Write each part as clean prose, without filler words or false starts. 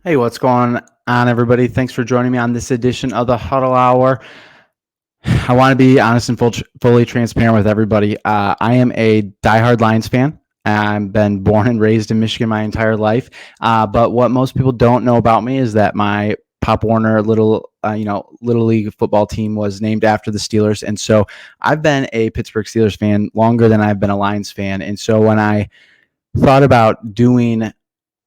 Hey, what's going on, everybody? Thanks for joining me on this edition of the Huddle Hour. I want to be honest and fully transparent with everybody. I am a diehard Lions fan. I've been born and raised in Michigan my entire life. But what most people don't know about me is that my Pop Warner little league football team was named after the Steelers, and so I've been a Pittsburgh Steelers fan longer than I've been a Lions fan. And so when I thought about doing,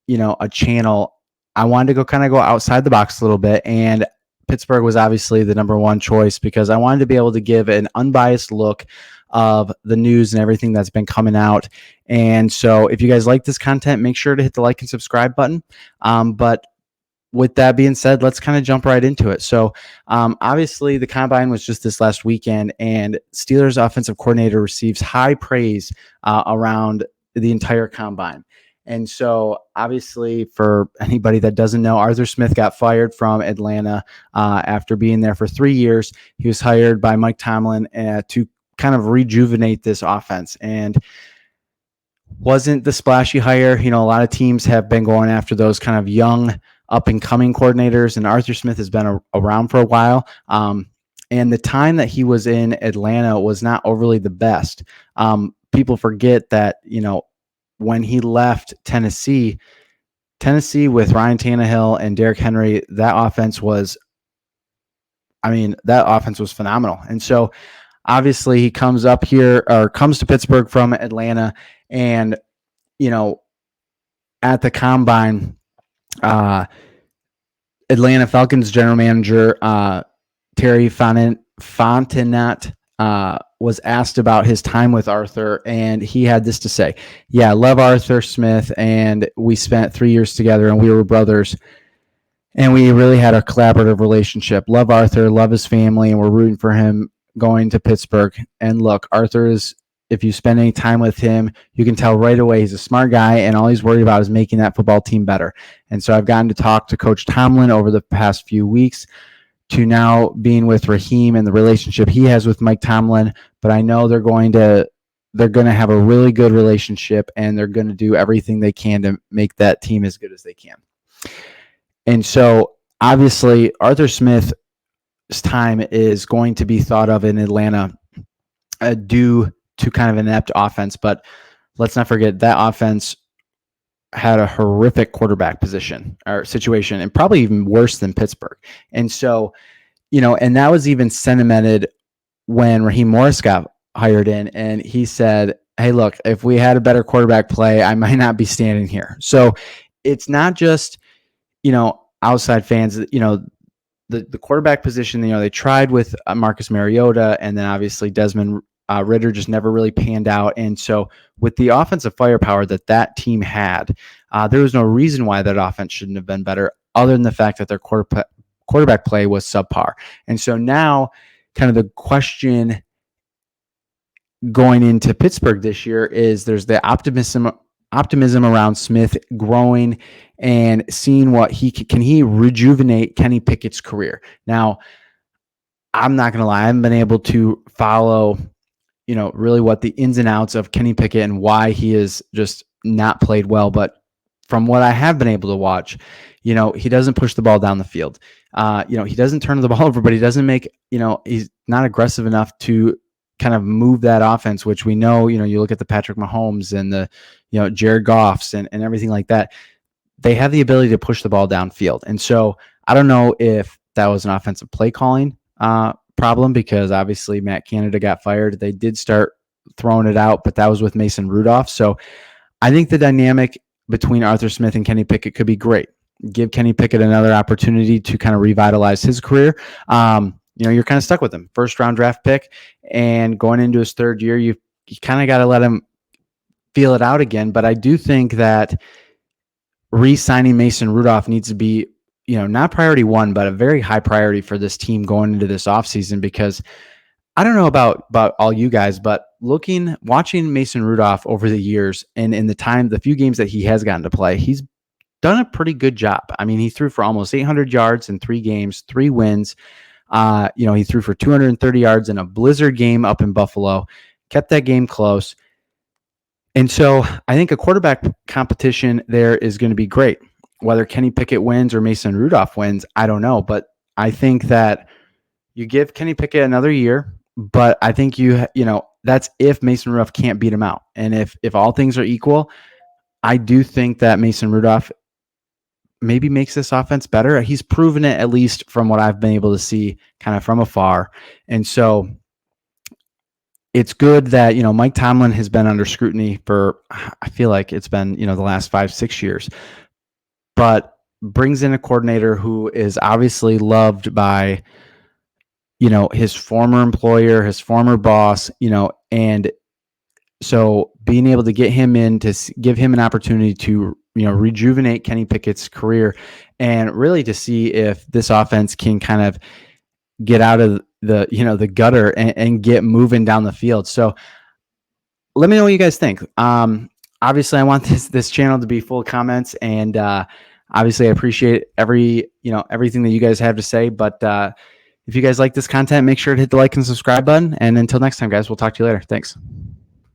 a channel, I wanted to go outside the box a little bit, and Pittsburgh was obviously the number one choice because I wanted to be able to give an unbiased look of the news and everything that's been coming out. And so if you guys like this content, make sure to hit the like and subscribe button. But with that being said, let's kind of jump right into it. So obviously the combine was just this last weekend, and Steelers offensive coordinator receives high praise around the entire combine. And so obviously for anybody that doesn't know, Arthur Smith got fired from Atlanta after being there for 3 years. He was hired by Mike Tomlin to kind of rejuvenate this offense, and wasn't the splashy hire. A lot of teams have been going after those kind of young up and coming coordinators, and Arthur Smith has been around for a while. And the time that he was in Atlanta was not overly the best. People forget that, when he left Tennessee with Ryan Tannehill and Derrick Henry, that offense was phenomenal. And so obviously he comes to Pittsburgh from Atlanta, and, at the combine, Atlanta Falcons general manager, Terry Fontenot, was asked about his time with Arthur, and he had this to say: "Yeah, I love Arthur Smith, and we spent 3 years together, and we were brothers, and we really had a collaborative relationship. Love Arthur, love his family, and we're rooting for him going to Pittsburgh. And look, Arthur is, if you spend any time with him, you can tell right away he's a smart guy, and all he's worried about is making that football team better. And so I've gotten to talk to Coach Tomlin over the past few weeks, to now being with Raheem and the relationship he has with Mike Tomlin, but I know they're going to have a really good relationship, and they're going to do everything they can to make that team as good as they can." And so obviously Arthur Smith's time is going to be thought of in Atlanta due to kind of an inept offense, but let's not forget that offense had a horrific quarterback position or situation, and probably even worse than Pittsburgh. And so, and that was even cemented when Raheem Morris got hired in, and he said, "Hey, look, if we had a better quarterback play, I might not be standing here." So it's not just, outside fans, the quarterback position, they tried with Marcus Mariota, and then obviously Desmond Ridder just never really panned out. And so with the offensive firepower that team had, there was no reason why that offense shouldn't have been better, other than the fact that their quarterback play was subpar. And so now kind of the question going into Pittsburgh this year is there's the optimism around Smith growing and seeing what can he rejuvenate Kenny Pickett's career. Now, I'm not going to lie, I haven't been able to follow really what the ins and outs of Kenny Pickett and why he is just not played well. But from what I have been able to watch, he doesn't push the ball down the field. He doesn't turn the ball over, but he doesn't make, he's not aggressive enough to kind of move that offense, which we know, you look at the Patrick Mahomes and the, Jared Goffs and everything like that. They have the ability to push the ball downfield. And so I don't know if that was an offensive play calling problem, because obviously Matt Canada got fired. They did start throwing it out, but that was with Mason Rudolph. So I think the dynamic between Arthur Smith and Kenny Pickett could be great. Give Kenny Pickett another opportunity to kind of revitalize his career. You're kind of stuck with him. First round draft pick, and going into his third year, you kind of got to let him feel it out again. But I do think that re-signing Mason Rudolph needs to be, not priority one, but a very high priority for this team going into this offseason, because I don't know about all you guys, but watching Mason Rudolph over the years and in the few games that he has gotten to play, he's done a pretty good job. I mean, he threw for almost 800 yards in 3 games, 3 wins. He threw for 230 yards in a blizzard game up in Buffalo, kept that game close. And so I think a quarterback competition there is going to be great. Whether Kenny Pickett wins or Mason Rudolph wins, I don't know. But I think that you give Kenny Pickett another year, but I think that's if Mason Rudolph can't beat him out. And if all things are equal, I do think that Mason Rudolph maybe makes this offense better. He's proven it, at least from what I've been able to see kind of from afar. And so it's good that, Mike Tomlin has been under scrutiny for, I feel like it's been, the last 5-6 years, but brings in a coordinator who is obviously loved by, his former employer, his former boss, and so being able to get him in to give him an opportunity to, rejuvenate Kenny Pickett's career and really to see if this offense can kind of get out of the gutter and get moving down the field. So let me know what you guys think. Obviously I want this channel to be full of comments, and obviously I appreciate everything that you guys have to say, but if you guys like this content, make sure to hit the like and subscribe button. And until next time, guys, we'll talk to you later. Thanks.